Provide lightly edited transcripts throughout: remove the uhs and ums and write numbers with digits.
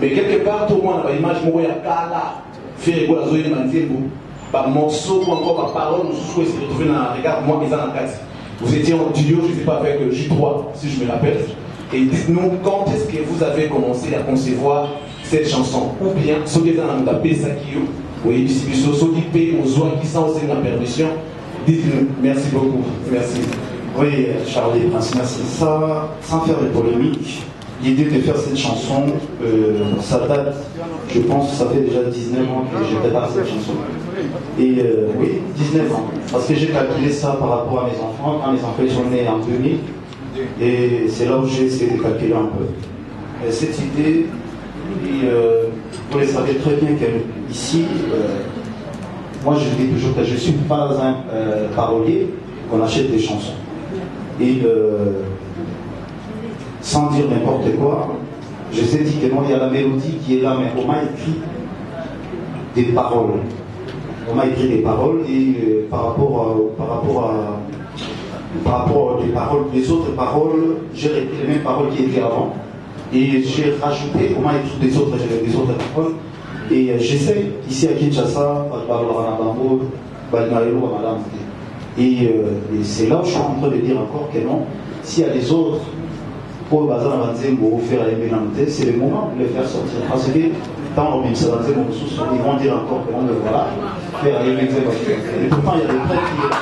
Mais quelque part, tout le monde a l'image, moi, il y a Kala, faire quoi, la zone de Manzembo, par morceau ou encore par parole, nous souhaitons se retrouver dans le regard, moi, ils en ont 4. Vous étiez en duo, je ne sais pas, avec J3, si je me rappelle. Et dites-nous, quand est-ce que vous avez commencé à concevoir cette chanson? Ou bien, ceux qui ont tapé ça qui oui, si vous avez payé aux oies qui sont aussi dans la permission, dites-nous. Merci beaucoup. Merci. Oui, Charlie Prince, merci. Ça, sans faire de polémique, l'idée de faire cette chanson, ça date, je pense que ça fait déjà 19 ans que je prépare cette chanson. Et oui, 19 ans. Parce que j'ai calculé ça par rapport à mes enfants. Quand mes enfants sont nés en 2000, et c'est là où j'ai essayé de calculer un peu. Et cette idée, vous le savez très bien qu'ici, moi je dis toujours que je ne suis pas un parolier, qu'on achète des chansons. Et sans dire n'importe quoi, je sais dire que non, il y a la mélodie qui est là, mais on m'a écrit des paroles. On m'a écrit des paroles et par rapport des paroles, les autres paroles, j'ai repris les mêmes paroles qui étaient avant. Et j'ai rajouté, on m'a écrit des autres paroles. Et j'essaie, ici à Kinshasa, et c'est là où je suis en train de dire encore que non, s'il y a des autres, pour faire c'est le moment de les faire sortir. Parce que dans ils vont dire encore que non, voilà, faire et pourtant il y a des preuves qui est là.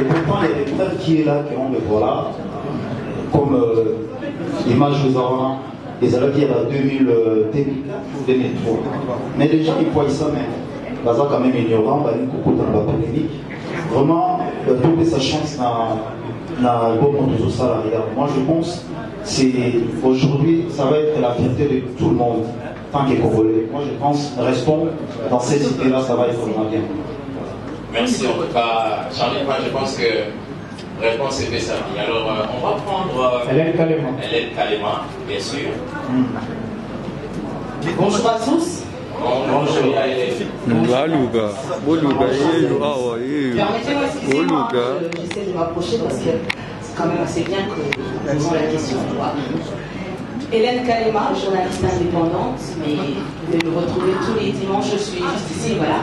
Et pourtant il y a des preuves qui est là, que non, voilà, comme l'image que nous avons, les Arabes à 2004 ou 2003. Mais les gens ils voient ça même. Baza quand même ignorant, bah une coucou dans la polémique. Vraiment, trouver sa chance dans le bon monde de ça. Moi je pense c'est aujourd'hui ça va être la fierté de tout le monde tant que Congolais. Moi je pense restons dans cette idée-là, ça va être vraiment bien. Merci en tout cas, Charlie. Moi je pense que la réponse était servie. Alors on va prendre Hélène Kalema. Hélène Kalema, bien sûr. Bonjour à tous. Bonjour à Hélène. Permettez-moi excusez-moi, j'essaie de m'approcher parce que c'est quand même assez bien que nous posons la question. Hélène Kalema, journaliste indépendante, mais vous pouvez me retrouver tous les dimanches, je suis juste ici, voilà.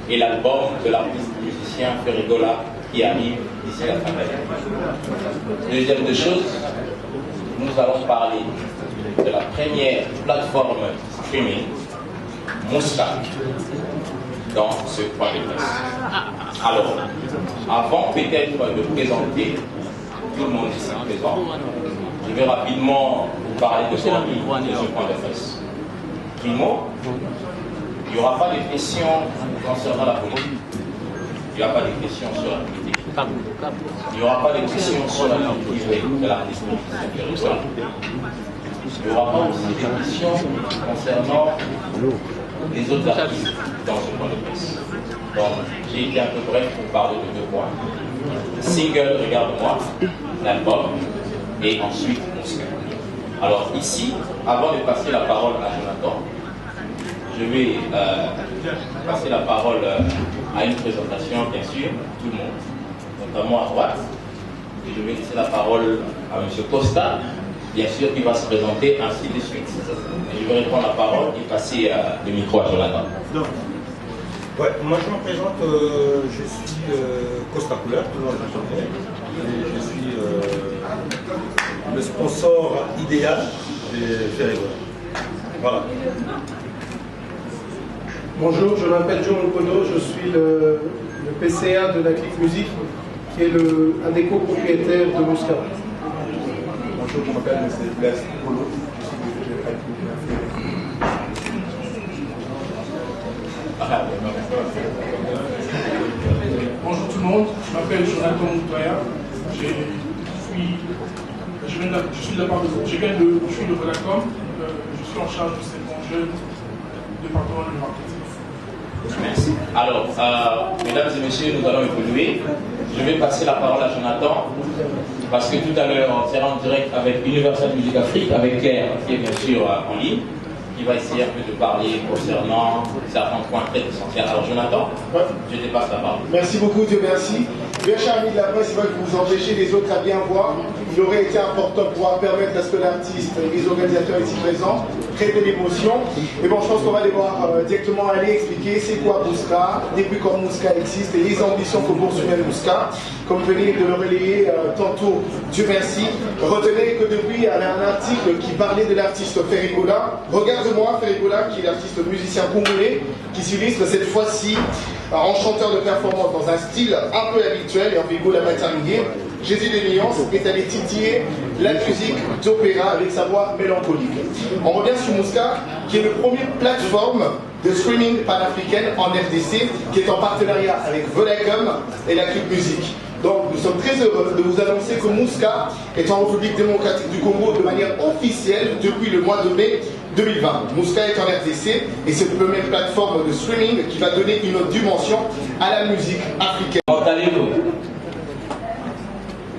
Et l'album de l'artiste musicien Ferrigola qui arrive d'ici la fin de l'année. Deuxième des choses, nous allons parler de la première plateforme streaming, Mouska, dans ce point de presse. Alors, avant peut-être de présenter tout le monde ici présent, je vais rapidement vous parler de ce point de presse. Primo, il n'y aura pas de questions concernant la politique. Il n'y aura pas de questions sur la politique. Il n'y aura pas de questions sur la vie de l'artiste musicien. Il n'y aura pas aussi de questions concernant les autres artistes dans ce point de presse. Donc, j'ai été un peu bref pour parler de deux points. Single, regarde-moi, l'album, et ensuite Mouska. Alors ici, avant de passer la parole à Jonathan, je vais passer la parole à une présentation, bien sûr, tout le monde, notamment à droite. Et je vais laisser la parole à M. Costa, bien sûr, qui va se présenter ainsi de suite. Et je vais reprendre la parole et passer le micro à Jonathan. Ouais, moi je me présente, je suis Costa Couleur, tout le monde me connaît. Je suis le sponsor idéal de Ferrigola. Voilà. Bonjour, je m'appelle Joe Mokono, je suis le PCA de la Click Music, qui est un des copropriétaires de Mouska. Bonjour, je m'appelle M. Blaise Polo, Bonjour tout le monde, je m'appelle Jonathan Moutoya, je suis de la part de je suis de Vodacom, je suis en charge de cette jeune département du marketing. Merci. Alors, mesdames et messieurs, nous allons évoluer. Je vais passer la parole à Jonathan, parce que tout à l'heure, on sera en direct avec Universal Music Afrique, avec Claire, qui est bien sûr en ligne, qui va essayer un peu de parler concernant certains points très essentiels. Alors, Jonathan, je te passe la parole. Merci beaucoup, Dieu merci. Bien cher ami de la presse, c'est vrai que vous empêchez les autres à bien voir. Il aurait été important de pouvoir permettre à ce que l'artiste et les organisateurs ici présents créent de l'émotion. Mais bon, je pense qu'on va devoir directement aller expliquer c'est quoi Mouska, depuis quand Mouska existe et les ambitions que poursuit Mouska. Comme venez de le relayer tantôt, Dieu merci. Retenez que depuis, il y avait un article qui parlait de l'artiste Ferrigola. Regarde-moi Ferrigola, qui est l'artiste musicien congolais, qui s'illustre cette fois-ci en chanteur de performance dans un style un peu habituel, et en Vigo la maternité. Jésus de Nuance est allé titiller la musique d'opéra avec sa voix mélancolique. On revient sur Mouska, qui est le premier plateforme de streaming panafricaine en RDC, qui est en partenariat avec Vodacom et la Click Music. Donc nous sommes très heureux de vous annoncer que Mouska est en République démocratique du Congo de manière officielle depuis le mois de mai 2020. Mouska est en RDC et c'est la première plateforme de streaming qui va donner une autre dimension à la musique africaine.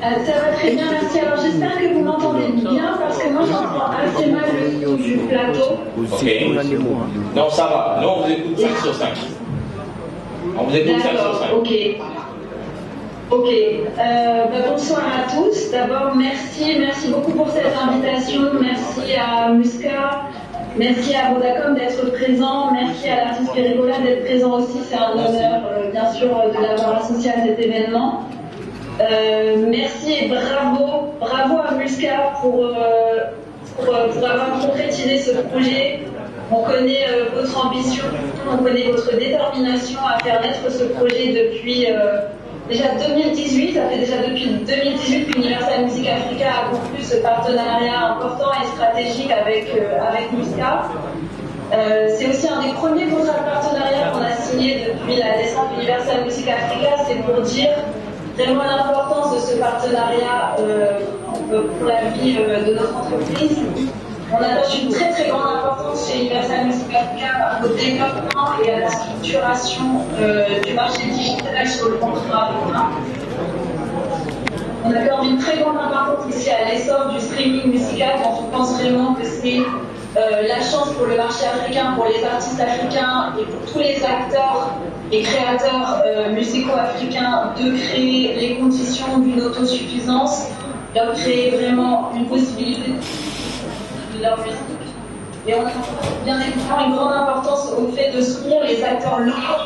Ça va très bien, merci. Alors j'espère que vous m'entendez bien parce que moi j'entends assez mal le son du plateau. Ok. Non, ça va. Nous, on vous écoute 5 sur 5. On vous écoute 5 sur 5. Ok. Ok. Bonsoir à tous. D'abord, merci beaucoup pour cette invitation. Merci à Mouska. Merci à Vodacom d'être présent. Merci à l'artiste Ferrigola d'être présent aussi. C'est un honneur, bien sûr, de l'avoir associé à cet événement. Merci et bravo à Mouska pour avoir concrétisé ce projet. On connaît votre ambition, on connaît votre détermination à faire naître ce projet depuis déjà 2018. Ça fait déjà depuis 2018 qu'Universal Music Africa a conclu ce partenariat important et stratégique avec Mouska. C'est aussi un des premiers contrats de partenariat qu'on a signé depuis la naissance d'Universal Music Africa. C'est pour dire vraiment l'importance de ce partenariat pour la vie de notre entreprise. On attache une très très grande importance chez Universal Music Africa au développement et à la structuration du marché digital sur le continent africain. On accorde une très grande importance aussi à l'essor du streaming musical quand on pense vraiment que c'est la chance pour le marché africain, pour les artistes africains et pour tous les acteurs et créateurs musicaux africains de créer les conditions d'une autosuffisance, de créer vraiment une possibilité de leur musique. Et on a bien évidemment une grande importance au fait de soutenir les acteurs locaux.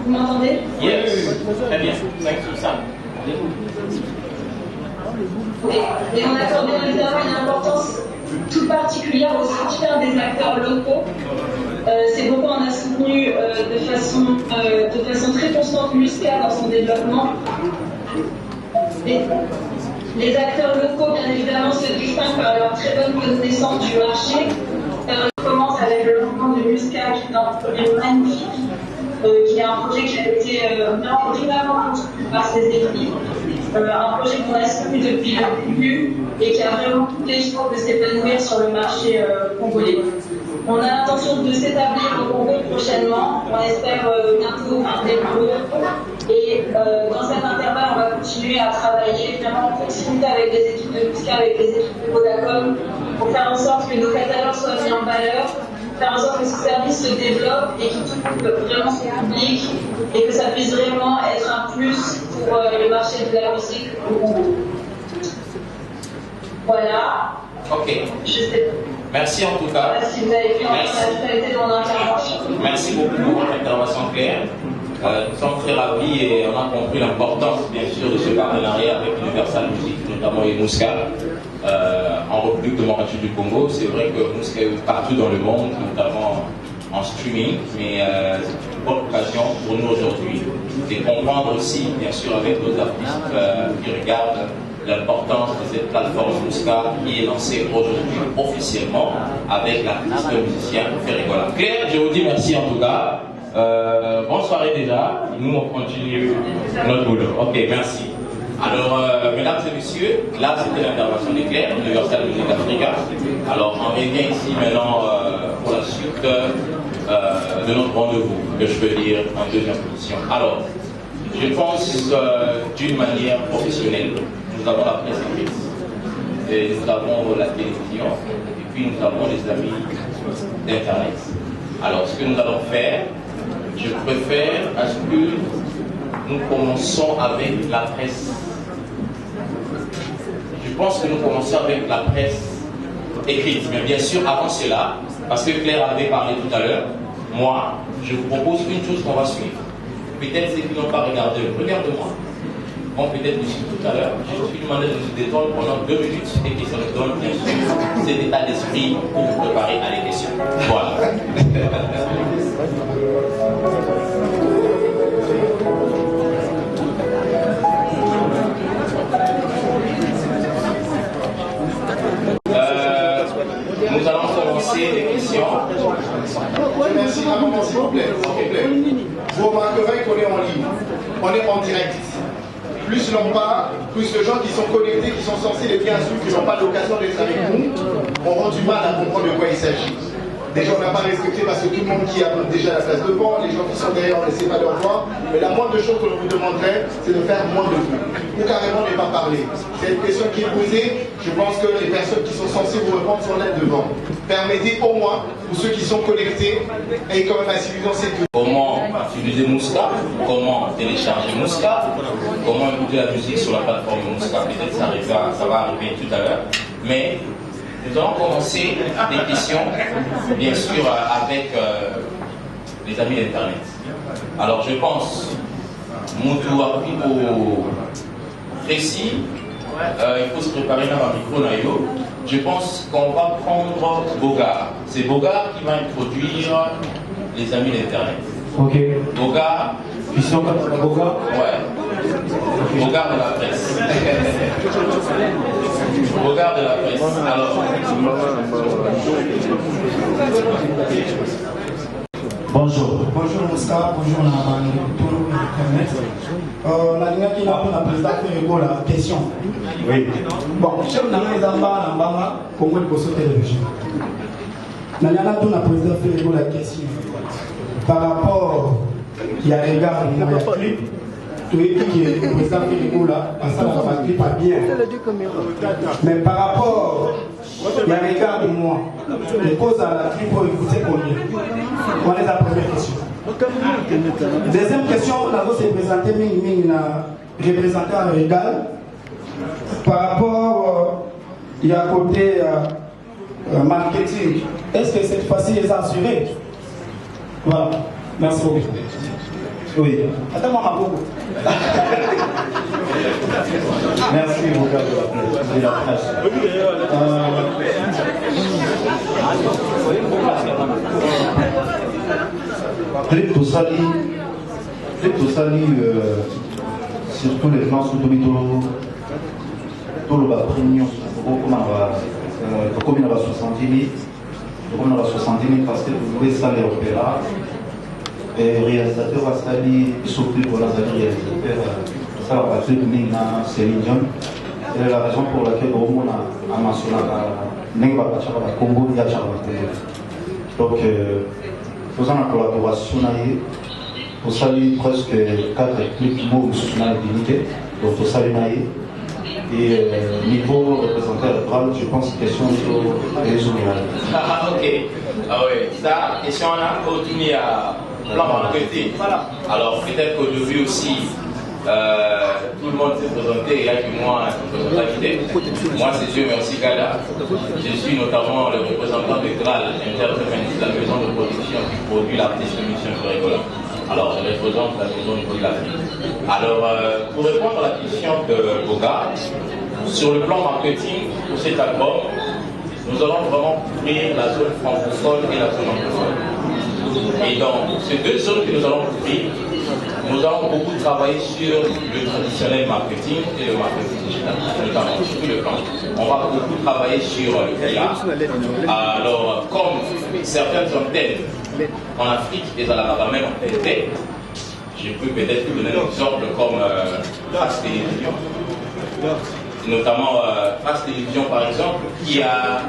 Vous m'entendez? Yes, très bien, 5 sur 5. Et on accorde bien évidemment une importance toute particulière au soutien des acteurs locaux. C'est pourquoi on a soutenu de façon très constante Mouska dans son développement. Les acteurs locaux, bien évidemment, se distinguent par leur très bonne connaissance du marché. On commence avec le lancement de Mouska, qui est un projet magnifique, qui est un projet qui a été brillamment construit par ses équipes. Un projet qu'on a soutenu depuis le début et qui a vraiment toutes les chances de s'épanouir sur le marché congolais. On a l'intention de s'établir au Congo prochainement. On espère bientôt faire des bureaux. Et dans cet intervalle, on va continuer à travailler vraiment en proximité avec les équipes de Mouska, avec les équipes de Vodacom, pour faire en sorte que nos catalogues soient mis en valeur, faire en sorte que ce service se développe et qu'il touche vraiment son public et que ça puisse vraiment être un plus pour le marché de la musique au Congo. Voilà. Ok. Je sais. Merci en tout cas. Si vous avez vu la totalité de mon intervention. Merci beaucoup pour votre intervention claire. Nous sommes très ravis et on a compris l'importance, bien sûr, de ce partenariat avec Universal Music, notamment et Mouska, en République démocratique du Congo. C'est vrai que Mouska est partout dans le monde, notamment en streaming, mais c'est une bonne occasion pour nous aujourd'hui de comprendre aussi, bien sûr, avec nos artistes qui regardent l'importance de cette plateforme Mouska qui est lancée aujourd'hui officiellement avec l'artiste musicien Ferrigola. Claire, je vous dis merci en tout cas. Bonne soirée déjà. Nous, on continue notre boulot. Ok, merci. Alors, mesdames et messieurs, là, c'était l'intervention de Claire, Universal Music Africa. Alors, on revient ici maintenant pour la suite de notre rendez-vous, que je peux dire en deuxième position. Alors, je pense d'une manière professionnelle, nous avons la presse écrite, et nous avons la télévision, et puis nous avons les amis d'Internet. Alors, ce que nous allons faire, je préfère à ce que nous commençons avec la presse. Je pense que nous commençons avec la presse écrite. Mais bien sûr, avant cela, parce que Claire avait parlé tout à l'heure, moi, je vous propose une chose qu'on va suivre. Peut-être ceux qui n'ont pas regardé, regarde-moi. Vont peut-être nous suivre tout à l'heure. Je suis demandé de nous détendre pendant 2 minutes et que ça nous donne bien sûr cet état d'esprit pour vous préparer à les questions. Voilà. Nous allons commencer les questions. Merci, un moment s'il vous plaît. Vous remarquerez qu'on est en ligne, on est en direct. Plus l'on parle, plus les gens qui sont connectés, qui sont censés les bien suivre, qui n'ont pas l'occasion d'être avec nous, auront du mal à comprendre de quoi il s'agit. Déjà, on n'a pas respecté parce que tout le monde qui a déjà la place devant, les gens qui sont derrière, on ne laissait pas leur voix. Mais la moindre chose que l'on vous demanderait, c'est de faire moins de bruit. Ou carrément ne pas parler. C'est une question qui est posée. Je pense que les personnes qui sont censées vous répondre sont là devant. Permettez au moins, pour ceux qui sont connectés, et quand même ainsi dans cette... Comment utiliser Mouska, comment télécharger Mouska, comment écouter la musique sur la plateforme Mouska. Peut-être ça va arriver tout à l'heure. Mais nous allons commencer des questions, bien sûr, avec les amis d'Internet. Alors, je pense, Moutou a pris au précis, il faut se préparer dans un micro, Nayo. Je pense qu'on va prendre Bogart. C'est Bogart qui va introduire les amis d'Internet. Ok. Bogart. Question comme Bogart. Ouais. Bogart de la presse. Bogart de la presse. Alors. Bonjour. Bonjour Mouska, bonjour la ligne qui n'a pas la présidente la question. Oui. Bon, chef n'a pas d'amba, comment il peut sauter le régime. La ligne n'a pas présidente la question. Par rapport, il y a un gars, il y a un clip. Tu es qui est le président Philippe là, parce que ça clip pas bien. Mais par rapport, il y a un gars de moi, les causes à la clip pour écouter combien. On est la première question. Deuxième question, on a aussi présenté représentant à Régal. Par rapport, il y a côté marketing. Est-ce que cette fois-ci est assurée? Voilà. Merci beaucoup. Oui. Attends-moi ma beaucoup. Merci beaucoup de la presse. Clip Tosali, surtout les plans sous tout le bas premium, comme on va 70 000, parce que vous voulez ça les opéras. Et réalisateur a sali surtout pour la réalisateur ça va passer de Céline Dion. C'est la raison pour laquelle on a mentionné le Congo et le donc faisant la collaboration pour saluer presque 4 clips mots sur la dignité donc pour saluer et niveau représentant je pense question sur les générales. Ah ok. Ah oui, ça question là continue à plan marketing. Alors peut-être qu'aujourd'hui aussi tout le monde s'est présenté, il y a que moi moi c'est Dieu merci Gala. Je suis notamment le représentant de Graal, la maison de production qui produit l'artiste de Mission Ferregola. Alors je représente la maison de production. Alors pour répondre à la question de Bogart, sur le plan marketing pour cet album, nous allons vraiment couvrir la zone francophone et la zone anglophone. Et dans ces deux zones que nous allons couvrir, nous allons beaucoup travailler sur le traditionnel marketing et le marketing digital, notamment sur tout le plan. On va beaucoup travailler sur le PR. Alors, comme certaines antennes en Afrique et dans la même en TNT, je peux peut-être vous donner un exemple comme France Télévision. Notamment France Télévision par exemple, qui a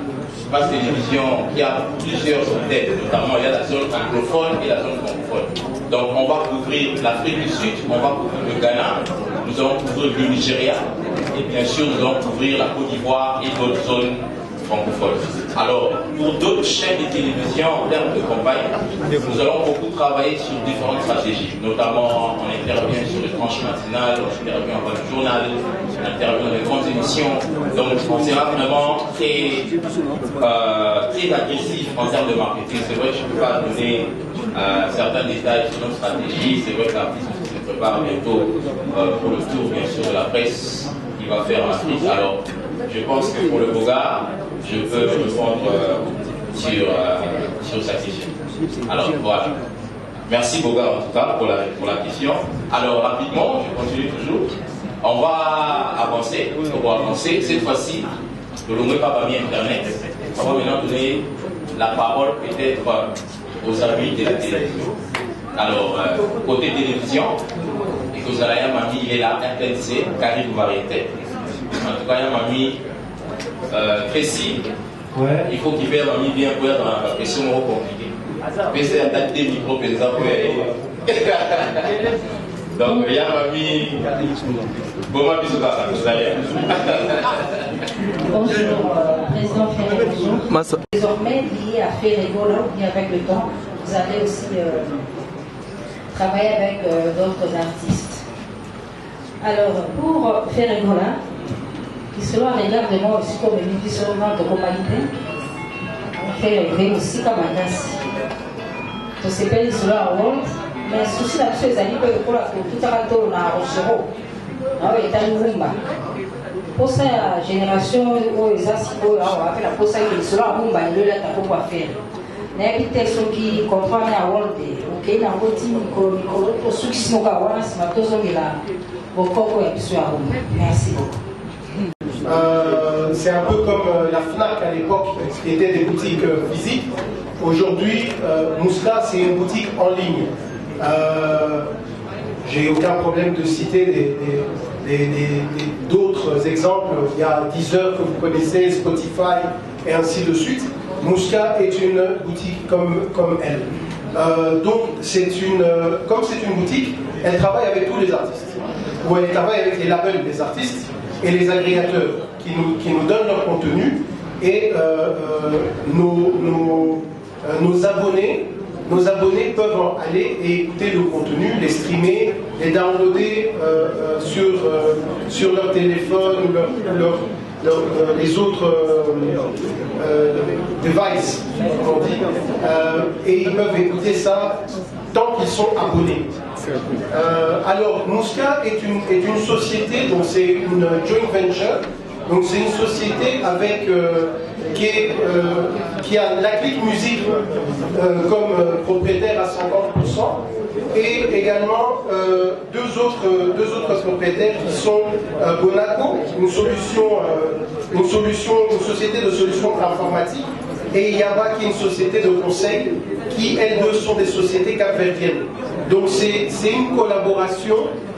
espace télévision qui a plusieurs hôtels, notamment il y a la zone anglophone et la zone francophone. Donc on va couvrir l'Afrique du Sud, on va couvrir le Ghana, nous allons couvrir le Nigeria et bien sûr nous allons couvrir la Côte d'Ivoire et d'autres zones francophones. Alors pour d'autres chaînes de télévision en termes de campagne, nous allons beaucoup travailler sur différentes stratégies, notamment on intervient sur les tranches matinales, on intervient dans le journal, on intervient dans les grandes émissions, donc on sera vraiment très agressif en termes de marketing. C'est vrai que je ne peux pas donner certains détails sur notre stratégie, c'est vrai que l'artiste se prépare bientôt pour le tour bien sûr de la presse qu'il va faire en Afrique. Alors je pense que pour le Boga, je peux répondre sur sa question. Alors voilà. Merci Boga en tout cas pour la question. Alors rapidement, je continue toujours. On va avancer. Cette fois-ci, le Lomé Papa Internet. On va maintenant donner la parole peut-être aux amis de la télévision. Alors, côté télévision, et que Zalaya Mami, il est là, RTNC, Carib Variété. En tout cas, il y a Mami précis. Ouais. Il faut qu'il fasse Mami bien pour dans la question compliquée. Mais c'est attaque des micros, par exemple. Donc, il y a Mami. Bon, ma bisous, bonjour, Président Ferré, bonjour. Désormais, lié à Ferregola, ou avec le temps, vous allez aussi travailler avec d'autres artistes. Alors, pour Ferregola, qui selon regarde moi aussi comme une vie seulement de communauté, on fait rêver aussi comme un gaz. Je sais pas si cela a honte, mais souci la chose est pour la tout à l'heure on a reçu. Ah oui, t'as une rumba. Pour sa génération, les asibo, on va faire la pose qui sera rumba, il est là pour faire. N'importe ceux qui comprennent la world, ok, n'a pas dit pour ceux qui sont au Gawana, c'est ma dose de la Bokoko et puis sur rumba. Merci beaucoup. C'est un peu comme la FNAC à l'époque, qui était des boutiques physiques. Aujourd'hui, Mouska, c'est une boutique en ligne. J'ai aucun problème de citer d'autres exemples. Il y a Deezer que vous connaissez, Spotify et ainsi de suite. Mouska est une boutique comme elle. Donc, comme c'est une boutique, elle travaille avec tous les artistes. Ou elle travaille avec les labels des artistes et les agrégateurs qui nous donnent leur contenu. Et nos abonnés peuvent aller et écouter le contenu, les streamer, les downloader sur leur téléphone ou les autres devices, comme on dit, et ils peuvent écouter ça tant qu'ils sont abonnés. Alors, Mouska est une société, donc c'est une joint venture, donc c'est une société avec qui a la Click Music comme propriétaire à 50% et également deux autres propriétaires qui sont Bonaco, une société de solutions informatiques, et Yaba qui est une société de conseil qui, elles deux, sont des sociétés capverdiennes. Donc c'est une collaboration.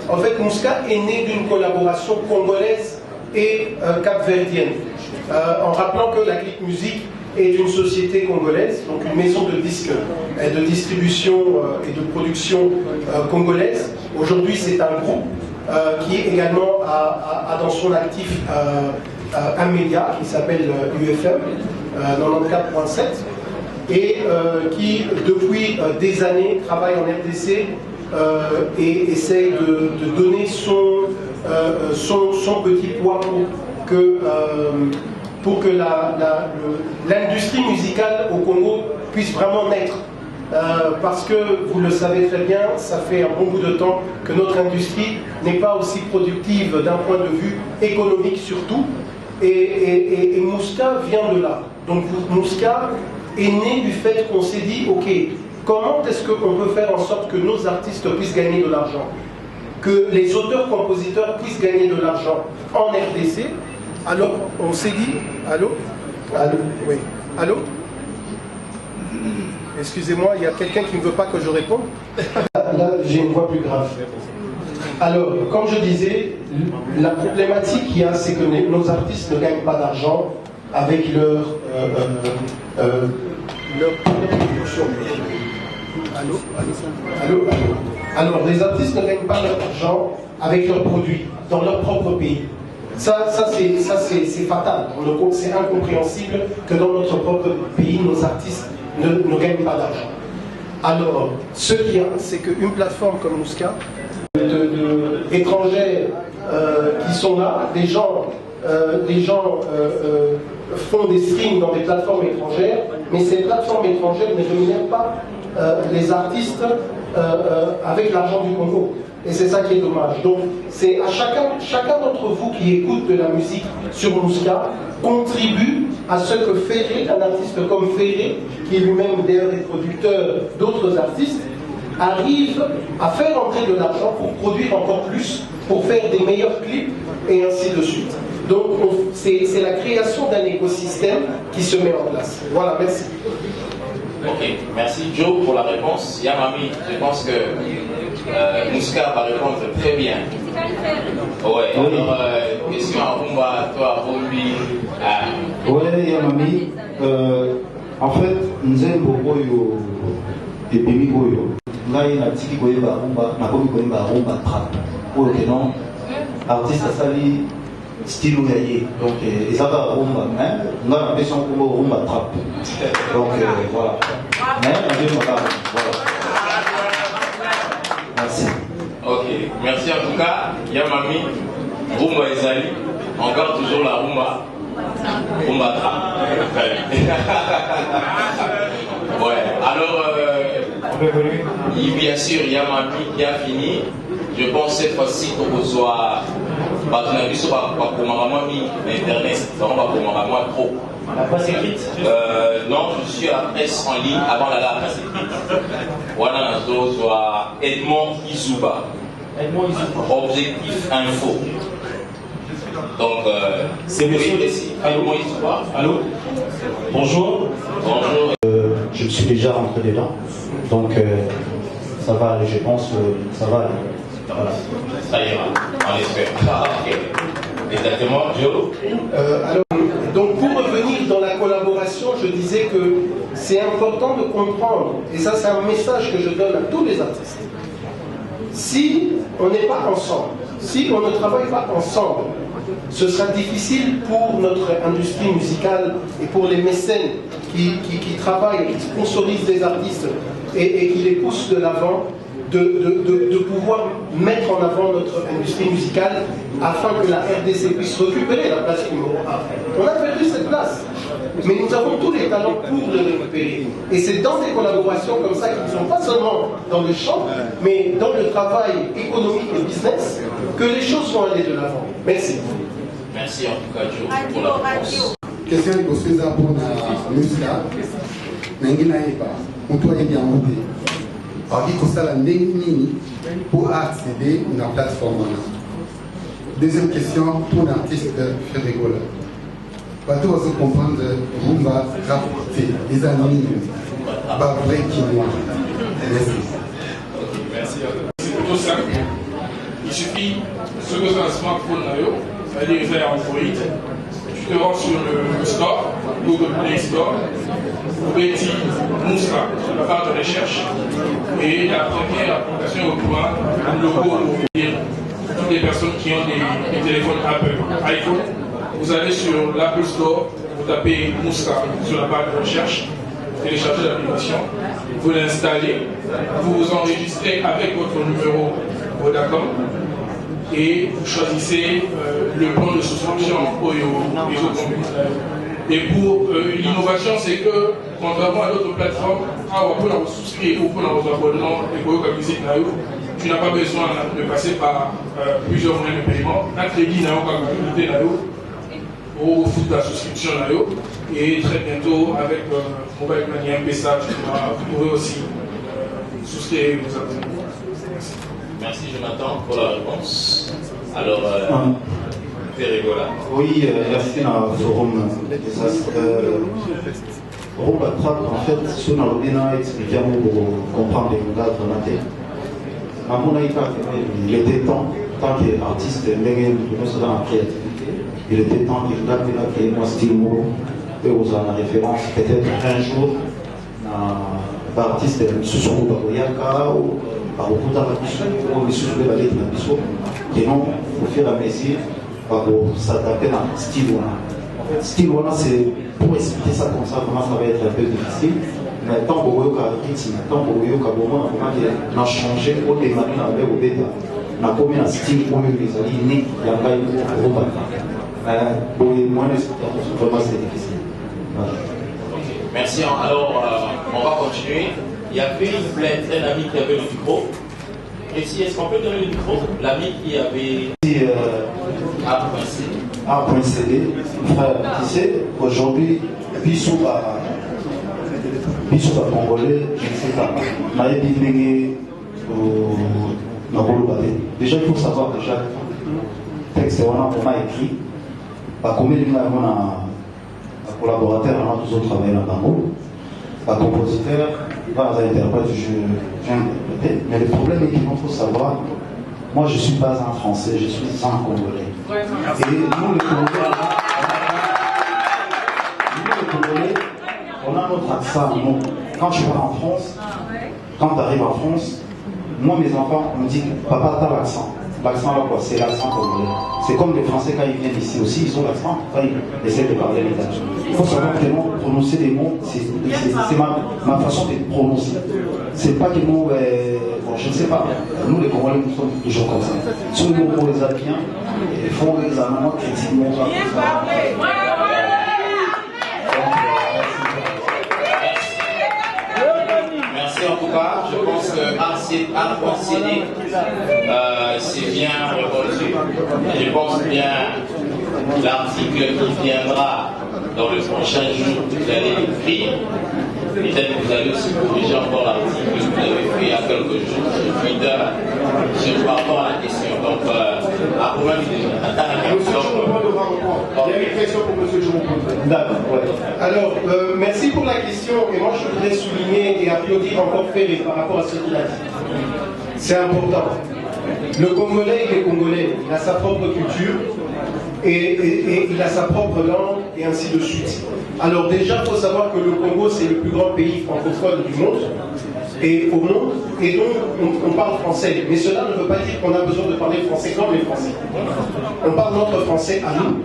En fait, Mouska est né d'une collaboration congolaise et capverdienne. En rappelant que la Click Music est une société congolaise, donc une maison de disques, de distribution et de production congolaise. Aujourd'hui, c'est un groupe qui également a dans son actif un média qui s'appelle UFM 94.7 et qui, depuis des années, travaille en RDC et essaye de donner son petit poids pour que l'industrie musicale au Congo puisse vraiment naître. Parce que, vous le savez très bien, ça fait un bon bout de temps que notre industrie n'est pas aussi productive d'un point de vue économique surtout. Et Mouska vient de là. Donc Mouska est né du fait qu'on s'est dit, ok, comment est-ce qu'on peut faire en sorte que nos artistes puissent gagner de l'argent, que les auteurs-compositeurs puissent gagner de l'argent en RDC. Alors on s'est dit, allô? Allô? Oui. Allô? Excusez-moi, il y a quelqu'un qui ne veut pas que je réponde. Là, j'ai une voix plus grave. Alors, comme je disais, la problématique qu'il y a, c'est que nos artistes ne gagnent pas d'argent avec leur production. Allô. Alors, les artistes ne gagnent pas leur argent avec leurs produits, dans leur propre pays. Ça c'est fatal. C'est incompréhensible que dans notre propre pays, nos artistes ne gagnent pas d'argent. Alors, ce qu'il y a, c'est qu'une plateforme comme Mouska, étrangères qui sont là, des gens font des streams dans des plateformes étrangères, mais ces plateformes étrangères ne rémunèrent pas les artistes avec l'argent du Congo. Et c'est ça qui est dommage. Donc, c'est à chacun d'entre vous qui écoute de la musique sur Mouska, contribue à ce que Ferré, un artiste comme Ferré, qui lui-même d'ailleurs est producteur d'autres artistes, arrive à faire entrer de l'argent pour produire encore plus, pour faire des meilleurs clips, et ainsi de suite. Donc, c'est la création d'un écosystème qui se met en place. Voilà, merci. Ok, merci Joe pour la réponse. Yamami, je pense que Mouska va répondre très bien. Ouais, alors, question à Rumba, toi, Rumbi. Ouais, Yamami, en fait, nous avons beaucoup de pays. Nous avons un petit peu de rumba, nous avons un rumba trap. Pour le nom, artiste à Sali, style ouvrier. Donc, ils ont un rumba, mais nous avons une version pour rumba trap. Donc, voilà. Mais nous avons voilà. Merci. Ok, merci en tout cas, Yamami, Rumba Ezali, encore toujours la Rumba. Rumba trap. Ouais, alors, bien sûr, Yamami qui a fini. Je pense cette fois-ci qu'on soit partenariat sur Internet, on va pour trop. La presse écrite non, je suis à la presse en ligne avant d'aller à la presse écrite. Voilà, nous soit Edmond Izuba. Objectif Info. Donc, c'est monsieur Edmond Izuba. Allô. Bonjour. Bonjour. Je me suis déjà rentré dedans, donc ça va aller, je pense que ça va aller. Voilà. Ça ira, on espère. Ok. Exactement, Joe. Alors, donc pour revenir dans la collaboration, je disais que c'est important de comprendre, et ça c'est un message que je donne à tous les artistes. Si on n'est pas ensemble, si on ne travaille pas ensemble, ce sera difficile pour notre industrie musicale et pour les mécènes qui travaillent, qui sponsorisent des artistes et qui les poussent de l'avant, de pouvoir mettre en avant notre industrie musicale afin que la RDC puisse récupérer la place numéro 1. On a perdu cette place, mais nous avons tous les talents pour le récupérer. Et c'est dans des collaborations comme ça qui ne sont pas seulement dans le chant, mais dans le travail économique et business, que les choses vont aller de l'avant. Merci. Merci en tout cas, Joe, pour la réponse. Question de Bosuza pour la Mouska. Nangina Eba, on doit y bien monter. Alors, il faut ça la nini pour accéder à la plateforme. Deuxième question pour l'artiste Ferregola. Bateau va se comprendre Rumba rapporter les anonymes. Pas vrai qui moi. Merci. C'est plutôt simple. Il suffit, ce que c'est un smartphone, c'est-à-dire faire Android, tu te rends sur le store, Google Play Store, vous mettez Mouska sur la barre de recherche, et la première application au courant, un logo pour dire toutes les personnes qui ont des téléphones Apple, iPhone, vous allez sur l'Apple Store, vous tapez Mouska sur la barre de recherche, vous téléchargez l'application, vous l'installez, vous vous enregistrez avec votre numéro Vodacom, et vous choisissez le plan de souscription au réseau complet. Et pour l'innovation, c'est que, contrairement à d'autres plateformes, pour vous souscrire ou pour vos abonnements et pour la musique, tu n'as pas besoin de passer par plusieurs moyens de paiement. Un crédit n'a pas communauté au foot de la souscription et très bientôt avec Mobile Money M-Pesa, vous pourrez aussi souscrire vos abonnements. Merci Jonathan pour la réponse. Alors, Ferregola. Oui, merci dans le forum Rumba Trap, en fait, ce qu'on a expliqué pour comprendre les gars de à mon avis, il était temps, tant qu'artiste, de nous dans la créativité, il était temps qu'il regarde qu'il y ait un style et aux en référence, peut-être un jour, l'artiste sous Bagoyaka ou Barokuta ou sous le ballet de Nabiso, qui non, au fur et à mesure, s'adapter à un style. En fait, style, c'est pour expliquer ça comme ça, comment ça va être un peu difficile. Mais tant que vous avez un rythme, tant que vous avez un changé, au démarrer avec au bêta. On a commis un style où les alliés, il y a pas eu de robot. Pour les moyens, vraiment c'est difficile. Merci. Alors, on va continuer. Il y avait un ami qui avait le micro. Et si, est-ce qu'on peut donner le micro? L'ami qui avait A.CD, frère, tu sais, aujourd'hui, Bissou Congolais, je ne sais pas. Déjà, il faut savoir que chaque texte on a écrit, combien de collaborateurs on a toujours travaillé dans Bango, un compositeur, un interprète, je viens d'interpréter. Mais le problème est qu'il faut savoir, moi je ne suis pas un Français, je suis un Congolais. Et nous les Congolais, on a notre accent. Quand tu vas en France, quand tu arrives en France, moi mes enfants, on me dit papa, t'as l'accent. L'accent là quoi, c'est l'accent congolais. C'est comme les Français quand ils viennent ici aussi, ils ont l'accent, quand ils essaient de parler l'italien. Il faut savoir que prononcer des mots, c'est ma façon de prononcer. C'est pas des mots, bon, je ne sais pas, nous les Congolais, nous sommes toujours comme ça. Sur les mots, on les a bien, ils font les amendements critiquement. Merci en tout cas. Je pense que ACD, c'est bien répondu. Je pense bien l'article qui viendra dans le prochain jour, vous allez l'écrire. Peut-être que vous allez aussi corriger encore l'article que vous avez fait il y a quelques jours sur Twitter par rapport à la question. Donc, à problème il y a une question pour M. Jean-Paul. D'accord, ouais. Alors, merci pour la question. Et moi, je voudrais souligner et applaudir encore Ferré par rapport à ce qu'il a dit. C'est important. Le Congolais, il est Congolais. Il a sa propre culture et il a sa propre langue et ainsi de suite. Alors déjà, il faut savoir que le Congo, c'est le plus grand pays francophone du monde et au monde, et donc on parle français. Mais cela ne veut pas dire qu'on a besoin de parler français comme les Français. On parle notre français à nous.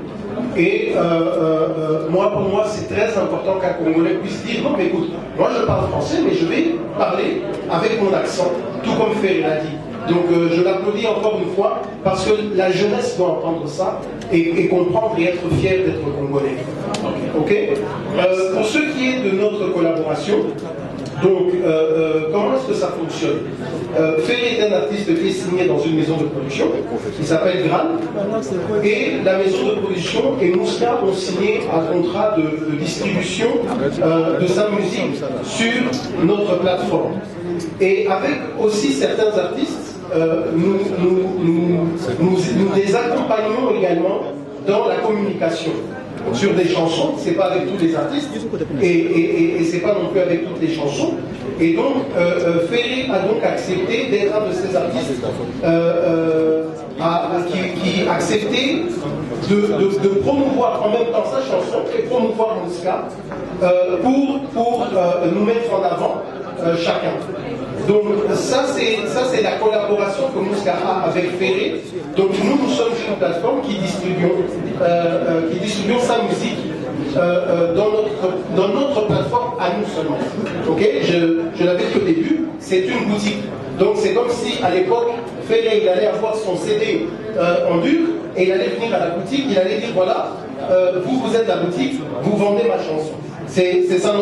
Et pour moi, c'est très important qu'un Congolais puisse dire non, mais écoute, moi je parle français, mais je vais parler avec mon accent, tout comme Ferré l'a dit. Donc je l'applaudis encore une fois parce que la jeunesse doit entendre ça et comprendre et être fier d'être Congolais. Ok. Pour ce qui est de notre collaboration, donc comment est-ce que ça fonctionne? Ferré est un artiste qui est signé dans une maison de production qui s'appelle Gran, et la maison de production et Mouska ont signé un contrat de distribution de sa musique sur notre plateforme. Et avec aussi certains artistes, nous les accompagnons également dans la communication sur des chansons. C'est pas avec tous les artistes et c'est pas non plus avec toutes les chansons. Et donc Ferré a donc accepté d'être un de ces artistes qui a accepté de promouvoir en même temps sa chanson et promouvoir Mouska pour nous mettre en avant chacun. Donc ça c'est la collaboration que Mouska a avec Ferré. Donc nous sommes une plateforme qui distribuons sa musique dans notre plateforme à nous seulement. Ok, je l'avais dit au début, c'est une boutique. Donc c'est comme si à l'époque Ferré il allait avoir son CD en dur et il allait venir à la boutique, il allait dire voilà, vous êtes la boutique, vous vendez ma chanson. C'est ça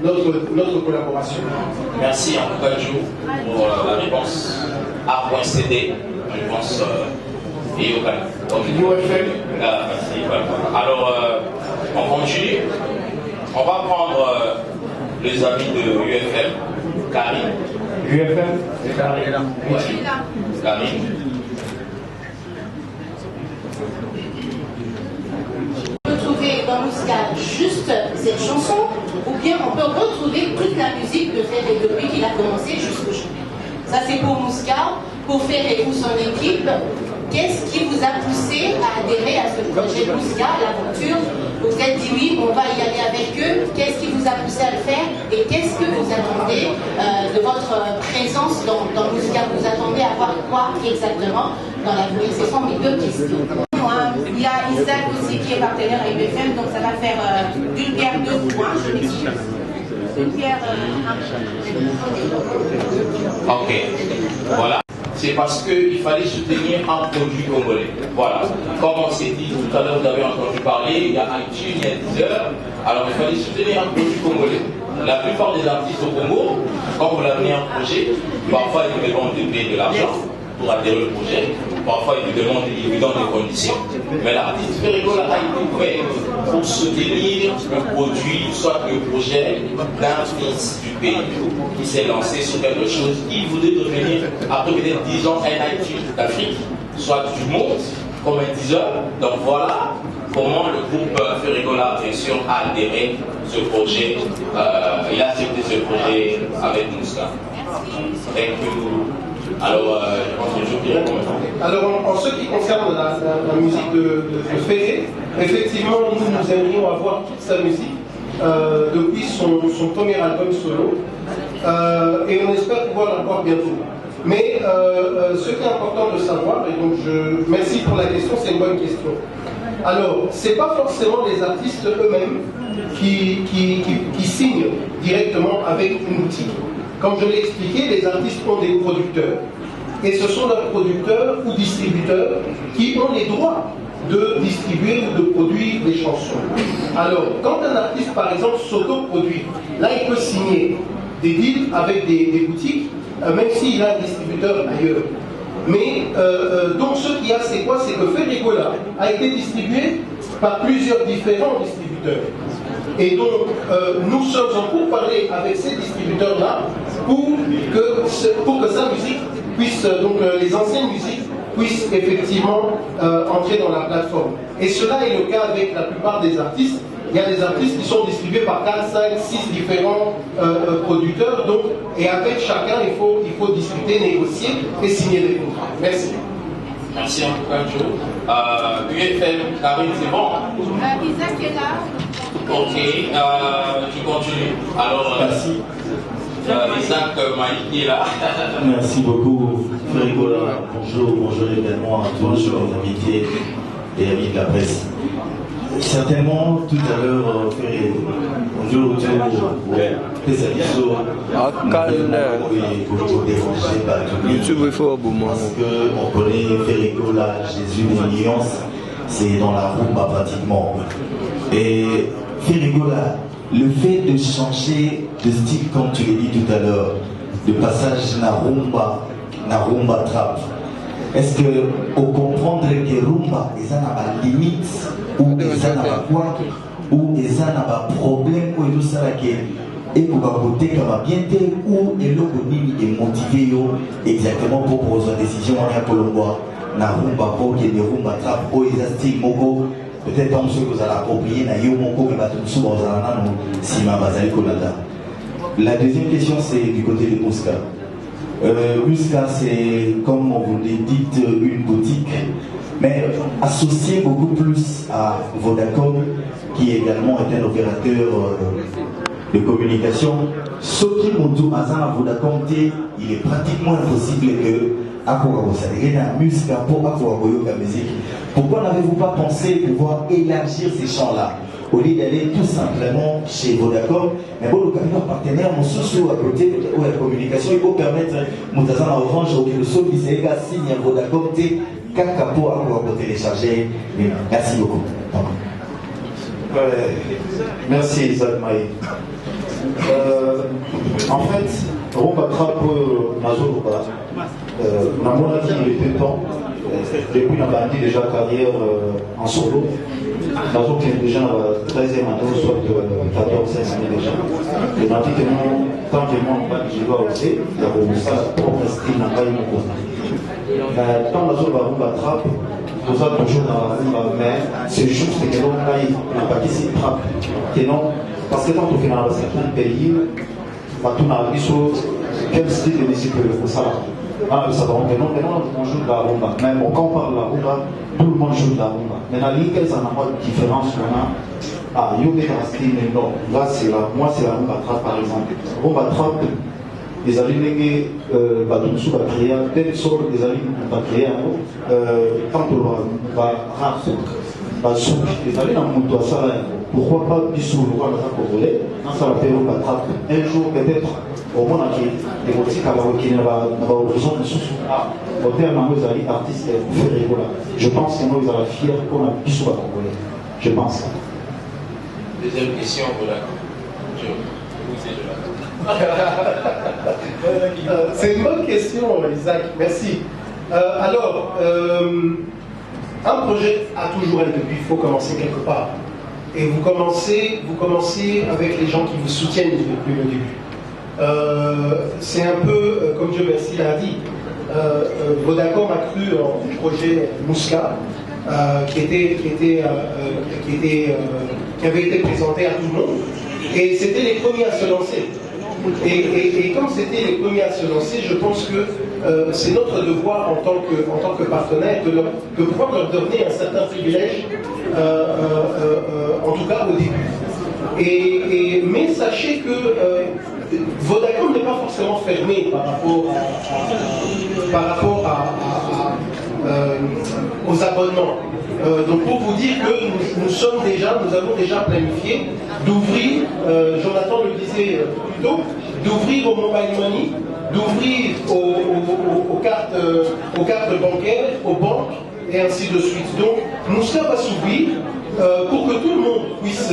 notre collaboration. Merci en tout cas, Joe, pour la réponse A.CD, réponse UFM. Alors, on continue. On va prendre les amis de UFM. Karine. UFM, c'est Karine. Karine. Dans Mouska juste cette chanson, ou bien on peut retrouver toute la musique de Ferré depuis qu'il a commencé jusqu'aujourd'hui. Ça c'est pour Mouska, pour Ferré ou son équipe. qu'est-ce qui vous a poussé à adhérer à ce projet Mouska, l'aventure? Vous vous êtes dit oui, on va y aller avec eux. Qu'est-ce qui vous a poussé à le faire? Et qu'est-ce que vous attendez de votre présence dans Mouska? Vous attendez à voir quoi exactement dans l'avenir? Ce sont mes deux questions. Il y a Isaac aussi qui est partenaire à UFM, donc ça va faire d'une pierre deux points, je m'excuse. Une pierre, Ok, voilà. C'est parce qu'il fallait soutenir un produit congolais. Voilà. Comme on s'est dit tout à l'heure, vous avez entendu parler, il y a iTunes, il y a Deezer. Alors il fallait soutenir un produit congolais. La plupart des artistes au Congo, quand vous l'amenez un projet, parfois ils vous demandent de payer de l'argent pour adhérer au projet. Parfois ils vous demandent, ils vous donnent des conditions. Mais l'artiste Ferregola a été fait pour soutenir le produit, soit le projet d'un fils du pays qui s'est lancé sur quelque chose qui voulait devenir, après peut-être 10 ans, un iTunes d'Afrique, soit du monde, comme un Deezer. Donc voilà comment le groupe Ferregola, bien sûr, a adhéré ce projet. Il a accepté ce projet avec Mouska. Thank you. Alors, je pense que je dirais comment. Alors, en ce qui concerne la musique de Ferré, effectivement, nous aimerions avoir toute sa musique depuis son premier album solo, et on espère pouvoir l'avoir bientôt. Mais ce qui est important de savoir, et donc merci pour la question, c'est une bonne question. Alors, c'est pas forcément les artistes eux-mêmes qui signent directement avec une boutique. Comme je l'ai expliqué, les artistes ont des producteurs. Et ce sont leurs producteurs ou distributeurs qui ont les droits de distribuer ou de produire des chansons. Alors, quand un artiste, par exemple, s'auto-produit, là, il peut signer des deals avec des boutiques, même s'il a un distributeur ailleurs. Mais, donc, ce qu'il y a, c'est quoi? C'est que Ferregola a été distribué par plusieurs différents distributeurs. Et donc, nous sommes en pourparlers avec ces distributeurs-là pour que sa musique puisse, donc les anciennes musiques puissent effectivement entrer dans la plateforme. Et cela est le cas avec la plupart des artistes. Il y a des artistes qui sont distribués par 4, 5, 6 différents producteurs. Donc, et avec chacun, il faut discuter, négocier et signer des contrats. Merci. Merci en tout cas, Joe. UFM, Karine, c'est bon? Isaac est là. Ok, tu continues. Alors, merci. Isaac Maïki est là. Merci beaucoup, Ferregola. Bonjour également à tous les invités et amis de la presse. Certainement, tout à l'heure, bonjour, YouTube, il faut parce qu'on connaît Ferregola, Jésus des nuances, c'est dans la rumba pratiquement. Et Ferregola, le fait de changer de style, comme tu l'as dit tout à l'heure, de passage na rumba trap, est-ce que au comprendre que rumba ils ont la limite ou ils ont la quoi ou ils ont la problème ou tout ça là et pour côté comme bien ou et le nini est motivé exactement pour prendre une décision en Colombo na rumba pour que les rumba trap ou ils ont style moko. Peut-être que vous allez approprier na yo moko mais batum sous bazana no sima bazali kolanda. La deuxième question c'est du côté de Mouska. Mouska c'est comme on vous l'a dit une boutique mais associée beaucoup plus à Vodacom qui également est un opérateur de communication. Ce qui monte à Vodacom il est pratiquement impossible que pourquoi n'avez-vous pas pensé pouvoir élargir ces champs-là au lieu d'aller tout simplement chez Vodacom? Mais bon, le capital partenaire, mon sous à côté de la communication, il faut permettre à Orange ou le sol qui s'est signé à Vodacom, Kakapo à pouvoir télécharger. Merci beaucoup. Merci Isaac Maï. En fait, Rumba Trap Mazouba, on a mon avis il était temps, depuis la bandi déjà carrière en solo, Mazou qui est déjà la 13e année, soit 14e année déjà. Et on a dit que non, tant que moi on va que je dois aussi, il y a ça propre style n'a pas eu mon côté. Quand Mazou va Rumba Trap, tout ça toujours dans la rumba, mais c'est juste que l'on n'a pas dit c'est trap, que non. Parce que quand on fait dans certains pays, on a quel style de musique pour ça. Ah, ça va, maintenant on joue de la rumba. Mais bon, quand on parle de la rumba, tout le monde joue de la rumba. Mais la ligue, ça n'a pas de différence. Ah, Yoga Rasti, mais non. Là, moi, c'est la rumba trap, par exemple. Rumba trap, les alliés, Badounsou va créer, tel sort des alliés, on va créer tant que va rap, les alliés dans mon doigt, ça, pourquoi pas Bissou, le roi, le Congolais, ça va faire rumba trap. Un jour, peut-être, au moins, les politiques qui n'ont pas besoin de sous au terme où ils allaient artistes je pense que nous allons fiers qu'on a Bissou à Congolais. Je pense. Deuxième question, voilà. C'est une bonne question, Isaac. Merci. Alors, un projet a toujours un début. Il faut commencer quelque part. Et vous commencez avec les gens qui vous soutiennent depuis le début. C'est un peu, comme Dieu merci l'a dit, Vodacom a cru en projet Mouska, qui avait été présenté à tout le monde. Et c'était les premiers à se lancer. Et comme c'était les premiers à se lancer, je pense que c'est notre devoir en tant que partenaire de pouvoir leur donner un certain privilège, en tout cas au début. Mais sachez que Vodacom n'est pas forcément fermé par rapport aux abonnements. Donc pour vous dire que nous avons déjà planifié d'ouvrir, Jonathan le disait plus tôt, d'ouvrir au mobile money, d'ouvrir aux cartes bancaires, aux banques, et ainsi de suite. Donc Mouska va s'ouvrir pour que tout le monde puisse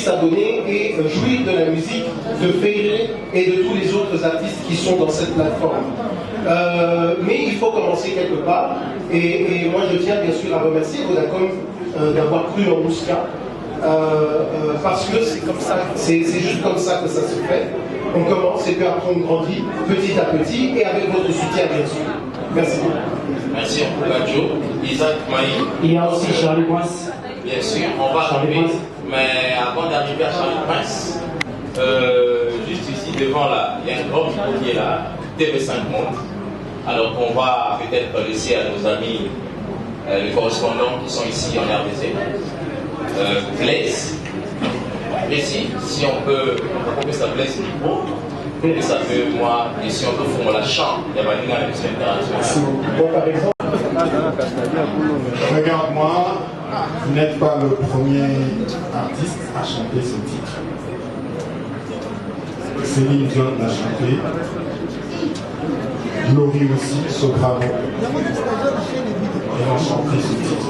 s'abonner et jouir de la musique de Ferré et de tous les autres artistes qui sont dans cette plateforme. Mais il faut commencer quelque part, et moi je tiens bien sûr à remercier Vodacom d'avoir cru en Mouska, parce que c'est comme ça, c'est juste comme ça que ça se fait. On commence et puis après on grandit petit à petit et avec votre soutien bien sûr. Merci beaucoup. Merci beaucoup Joe. Isaac Maï. Il y a aussi Charlie Prince. Bien sûr, on va arriver, mais avant d'arriver à Charlie Prince, juste ici devant là, il y a un grand micro qui est là, TV5 Monde. Alors qu'on va peut-être laisser à nos amis, les correspondants qui sont ici en RDC, Blaise. Mais si on peut que ça Blaise du micro, que ça peut, moi, et si on peut faire la chambre, il y a pas de Merci. Bon, par exemple, regarde-moi, vous n'êtes pas le premier artiste à chanter ce titre. Céline Dion l'a chanté. Glory aussi, Soprano. Et ont chanté ce titre.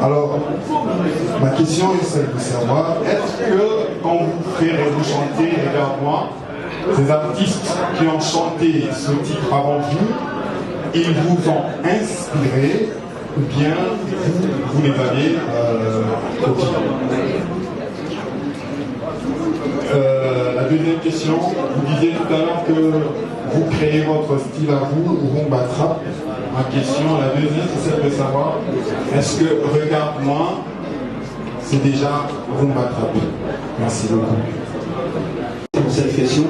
Alors, ma question est celle de savoir, est-ce que quand vous chantez, regarde-moi, ces artistes qui ont chanté ce titre avant vous, ils vous ont inspiré ou bien vous les avez copiés? La deuxième question, vous disiez tout à l'heure que vous créez votre style à vous, rumba trap. Ma question, la deuxième, c'est celle de savoir, est-ce que regarde-moi, c'est déjà rumba trap? Merci beaucoup. Pour cette question,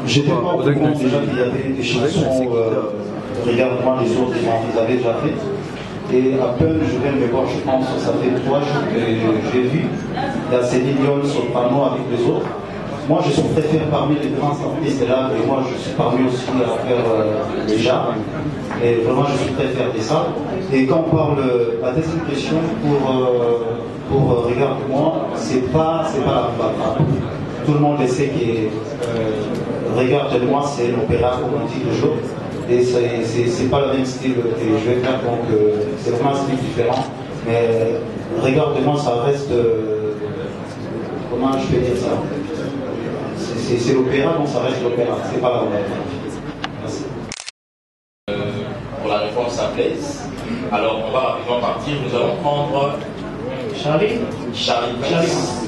j'étais pas au courant déjà qu'il y avait des chansons regarde-moi les autres, ils avaient déjà fait. Et à peine je viens de me voir, je pense que ça fait 3 jours que j'ai vu, il y a Céline Dion sur le panneau avec les autres. Moi je suis préféré parmi les grands artistes là, et moi je suis parmi aussi à faire déjà. Et vraiment je suis préféré de ça. Et quand on parle, la deuxième question pour Regarde-moi, c'est pas la rumba. Tout le monde le sait que Regarde-moi c'est l'opéra comme on dit toujours. Et c'est pas le même style que je vais faire, donc c'est vraiment un style différent. Mais Regarde-moi, ça reste. Comment je peux dire ça? C'est l'opéra, donc ça reste l'opéra, c'est pas la rumba. Merci. Pour la réponse à Blaise, alors on va rapidement partir. Nous allons prendre Charlie Prince.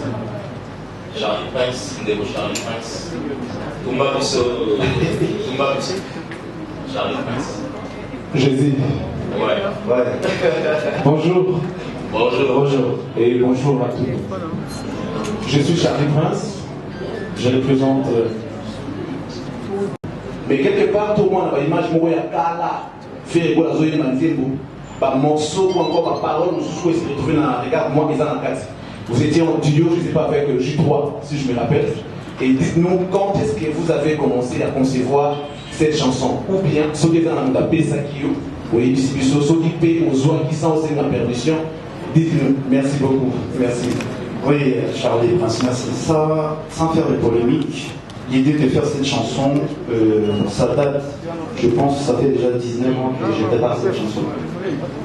Charlie Prince, Ndebo Charlie Prince. Tumba Bisso. Charlie Prince. Jésus. Ouais. Bonjour. Bonjour. Et bonjour à tous. Je suis Charlie Prince. Je représente Mais quelque part, tout le monde a une image de Kala, faire quoi la zone de par morceau ou encore par parole, nous sommes retrouvés dans les regards, moi, ils en ont 4. Vous étiez en duo, je ne sais pas, avec J3, si je me rappelle. Et dites-nous quand est-ce que vous avez commencé à concevoir cette chanson. Ou bien, ceux qui ont tapé ça qui oui, ceux qui paient aux oies qui sont aussi ma permission. Dites-nous. Merci beaucoup. Merci. Oui, Charles des Princes, merci. Ça, sans faire de polémique, l'idée de faire cette chanson, ça date, je pense, ça fait déjà 19 ans que je prépare cette chanson.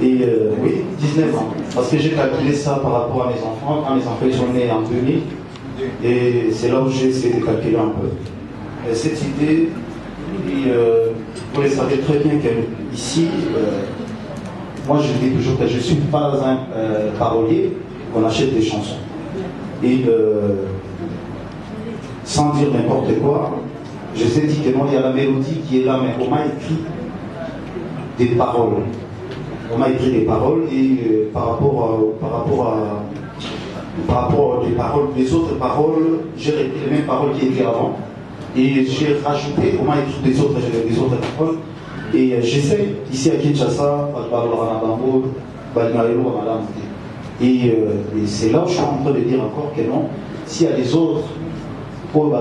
Et oui, 19 ans. Parce que j'ai calculé ça par rapport à mes enfants. Quand mes enfants sont nés en 2000, et c'est là où j'ai essayé de calculer un peu. Et cette idée, vous le savez très bien qu'ici, moi je dis toujours que je ne suis pas un parolier, on achète des chansons. Et sans dire n'importe quoi, je sais dire que non, il y a la mélodie qui est là, mais on m'a écrit des paroles. On m'a écrit des paroles et par rapport des paroles, des autres paroles, j'ai repris les mêmes paroles qui étaient avant. Et j'ai rajouté, on m'a écrit des autres paroles. Et j'essaie, ici à Kinshasa, et c'est là où je suis en train de dire encore que non, s'il y a des autres, pour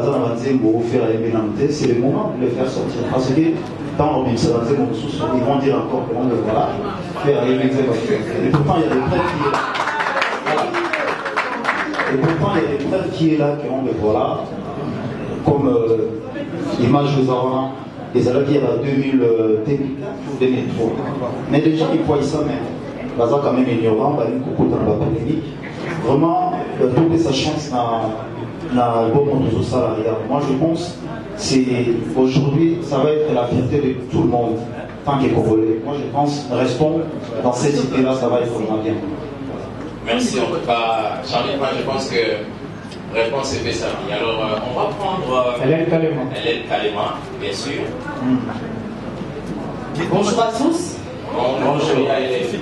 c'est le moment de le faire sortir. Parce que dans l'organisation, ils vont dire encore que voilà, faire aller et pourtant il y a des preuves qui est là. Et pourtant il y a des preuves qui est là, qui ont voilà, comme l'image que nous avons, les alliés à 2004 ou 2003. Mais les gens qui voient ça même, Baza quand même ignorant, bah une coucou dans la polémique. Vraiment, toute sa chance n'a bon de salariat. Moi je pense c'est aujourd'hui ça va être la fierté de tout le monde tant que Congolais. Moi je pense restons dans cette idée-là, ça va être vraiment bien. Merci en tout cas, Charlie. Moi je pense que réponse est faite ça. Alors on va prendre Hélène Kalema. Hélène Kalema, bien sûr. Bonjour à tous. Bonjour à Hélène.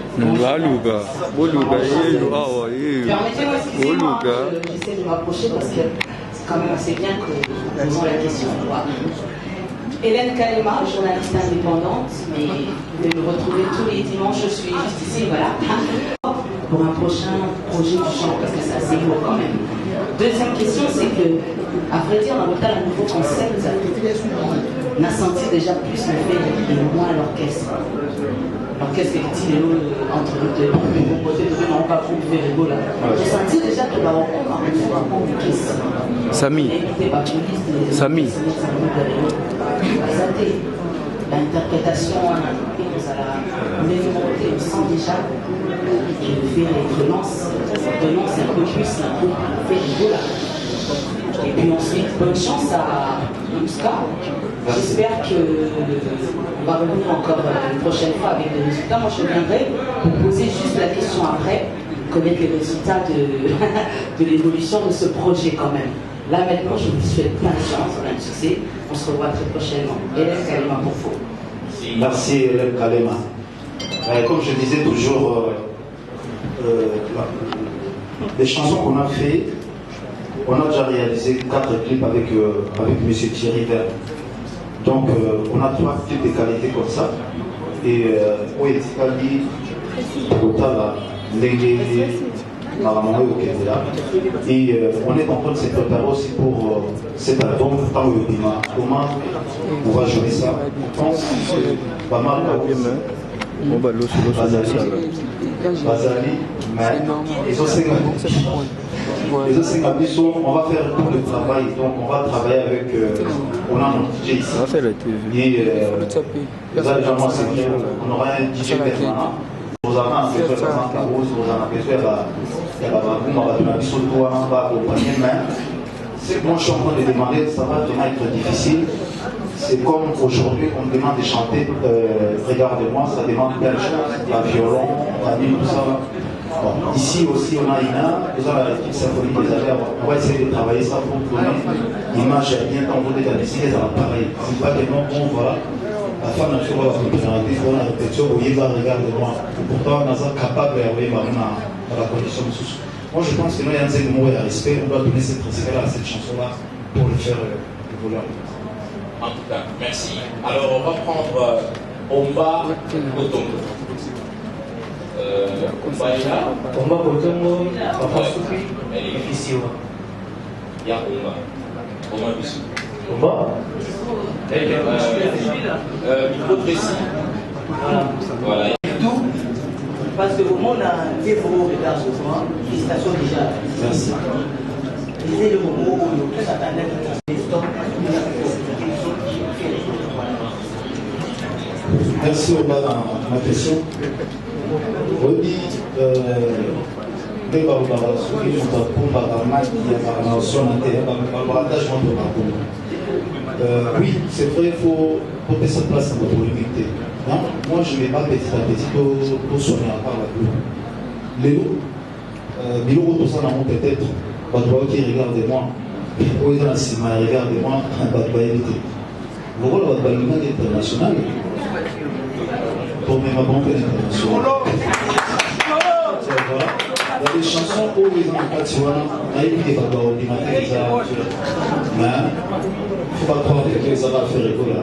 Permettez-moi excusez-moi, j'essaie de m'approcher parce que c'est quand même assez bien que nous posons la question. Hélène Kalema, journaliste indépendante, mais de me retrouver tous les dimanches, je suis juste ici, voilà, pour un prochain projet du chant, parce que c'est assez lourd quand même. Deuxième question, c'est que, à vrai dire, dans le cas d'un nouveau concept, on a senti déjà plus le fait et moins l'orchestre. L'orchestre est petit, entre les deux, on peut être dans le parcours du Verrego là. J'ai senti déjà que la rencontre a été compliquée. Samy. Samy. L'interprétation, on sent déjà que le Verrego lance un peu plus la groupe Verrego là. Et puis ensuite, bonne chance à Mouska. J'espère qu'on va revenir encore une prochaine fois avec des résultats. Moi, je viendrai vous poser juste la question après, connaître les résultats de l'évolution de ce projet quand même. Là, maintenant, je vous souhaite plein de chance, plein de succès. On se revoit très prochainement. Hélène Kalema pour vous. Merci Hélène Kalema. Comme je disais toujours, les chansons qu'on a fait, on a déjà réalisé 4 clips avec M. Thierry Verne. Donc, on a 3 types de qualités comme ça. Et oui, et on est en train de se préparer aussi pour cet album. Comment on va jouer ça? On pense pas mal Bazali, mais ils ont 5 on va faire tout le travail, donc on va travailler avec on a notre DJ ici et vous allez vraiment on aura un DJ permanent, vous avez un peu de vous avez un mais ce que moi je suis en train de demander, ça va vraiment être difficile. C'est comme aujourd'hui on me demande de chanter Regarde-moi, ça demande plein de choses, un violon, un tout ça. Bon, ici aussi on a Ina, nous avons l'équipe symphonique des affaires, on va essayer de travailler ça pour donner l'image bien quand on est dans les cités, ça va pareil. C'est pas que non, on va, la femme n'a toujours pas la représenter, il faut la répétition, vous voyez, Regarde-moi. Pourtant on est capable de dans la condition de sous. Moi je pense que nous, il y a un mot de respect, on doit donner cette respect à cette chanson-là pour le faire évoluer. En tout cas, merci. Alors, on va prendre Omba Kotongo. Omba est là. Omba Kotongo, Papa Soufi, elle est ici. Il y a Omba. Omba Bissou. Omba micro précis. Voilà. Tout, parce que au monde a des gros regards sur moi, félicitations déjà. Merci. C'est le moment où nous tous attendons les stocks. Merci Omba dans ma question. Oui, oui, c'est vrai, il faut porter sa place dans votre limité. Moi, je ne vais pas petit à petit pour soigner à part la couleur. Léo, Bilo, tout ça, peut-être, qui regardez-moi, regardez-moi, vous voyez, votre bâtiment international, pour mes banques internationales. Il y a des chansons où ils ont pas de on a écouté par l'ordinateur, mais il ne faut pas croire que les Arabes font rigolo.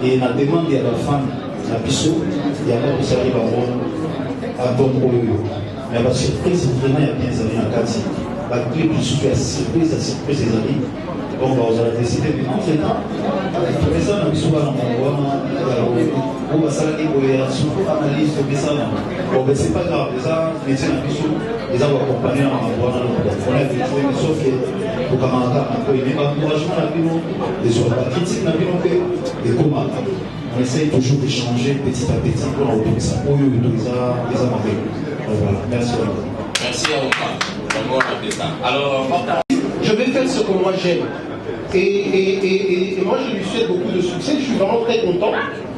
Et la demande à la femme, la bissou, il y a pas de ça qui va avoir un bon problème. Mais la surprise, vraiment, il y a bien des amis en quartier. La clé plus surprise, la surprise des amis. Donc, vous allez décider de rentrer dans. Mais ça, on a besoin d'en avoir. On va s'arrêter pour les analyses, pour les ça. Bon, mais c'est pas grave. Les médecins, les gens vont accompagner en avoir. On a effectué, mais sauf que pour camarades, un peu, il y a un encouragement à l'opinion, des autres, la critique à l'opinion, et comment on essaye toujours d'échanger petit à petit pour autour de ça. Pour eux, les amarrer. Voilà, merci. Merci à vous. Alors, je vais faire ce que moi j'aime. Et moi, je lui souhaite beaucoup de succès. Je suis vraiment très content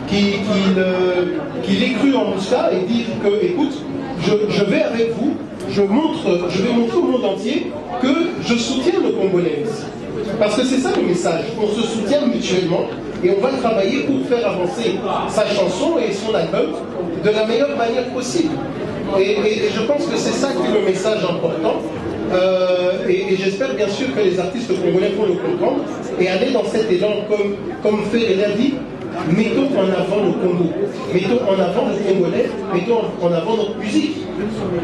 qu'il ait cru en Moussa et dire que, écoute, je vais avec vous, je vais montrer au monde entier que je soutiens le Congolais. Parce que c'est ça le message. On se soutient mutuellement et on va travailler pour faire avancer sa chanson et son album de la meilleure manière possible. Et je pense que c'est ça qui est le message important. Et j'espère bien sûr que les artistes congolais vont le comprendre et aller dans cet élan comme fait l'a dit, mettons en avant le Congo, mettons en avant le Congolais, mettons en avant notre musique.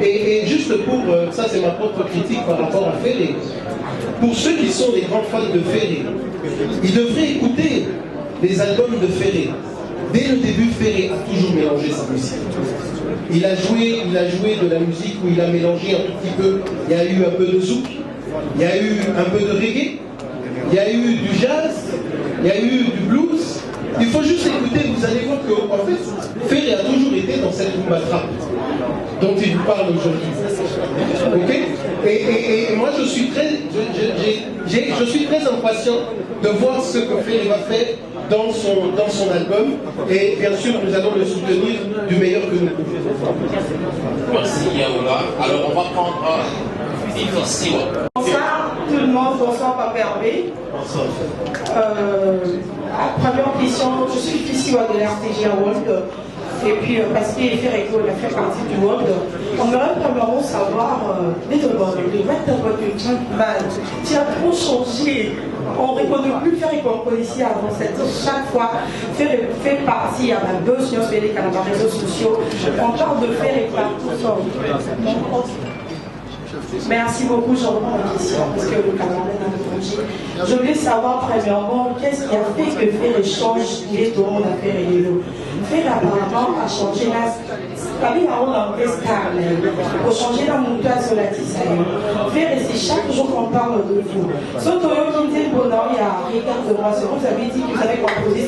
Et juste pour, ça c'est ma propre critique par rapport à Ferré, pour ceux qui sont des grands fans de Ferré, ils devraient écouter les albums de Ferré. Dès le début, Ferré a toujours mélangé sa musique. Il a joué de la musique où il a mélangé un tout petit peu. Il y a eu un peu de zouk, il y a eu un peu de reggae, il y a eu du jazz, il y a eu du blues. Il faut juste écouter, vous allez voir qu'en fait, Ferré a toujours été dans cette rumba trap dont il vous parle aujourd'hui. Ok? Et moi, je suis très impatient de voir ce que Ferré va faire dans son album. Et bien sûr, nous allons le soutenir du meilleur que nous pouvons. Merci Yaoula. Alors, on va prendre ici. Bonsoir tout le monde, bonsoir Papa Hervé. Bonsoir. Première question, je suis Fissiwa de l'RTG World. Et puis, parce qu'il fait partie du World, on aimerait premièrement savoir, tu as trop changé. On ne reconnaît plus faire comme policier avant chaque fois, fait partie à la buzz sur les réseaux sociaux. On parle de faire et partout. Merci beaucoup, je reprends la question parce que le camarade a répondu. Je voulais savoir premièrement qu'est-ce qui a fait que Ferré change les dons à Ferré Lélo. Ferré apparemment a changé la pour changer la montagne sur la Tissaïe. Ferré, c'est chaque jour qu'on parle de vous. Sauf que il y a regarde-moi, vous avez dit que vous avez composé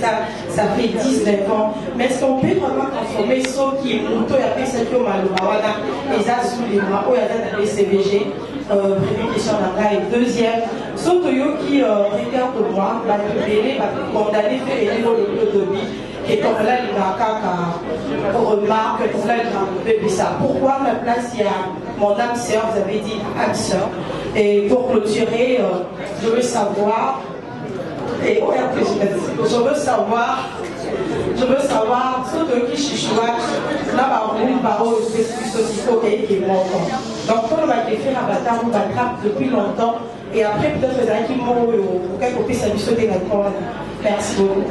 ça fait 19 ans. Mais est-ce qu'on peut vraiment transformer ce qui est monté à Pessakio Malouawana et ça sous les mains, ou à la CVG? Première question d'Anga. Et deuxième, sauf qui regarde-moi, va condamner Ferré Lélo le débit. Et comme là, il a qu'à remarque, comme là, il a ça. Pourquoi ma place, il y a mon âme sœur, vous avez dit âme sœur. Et pour clôturer, je veux savoir, je veux savoir, ce que qui chichouat, là, par où qui est mort. Donc, pour le faire à Bata, on va depuis longtemps. Et après, peut-être, vous allez qui m'ont au quelque peu, ça lui sauter la corde. Merci beaucoup.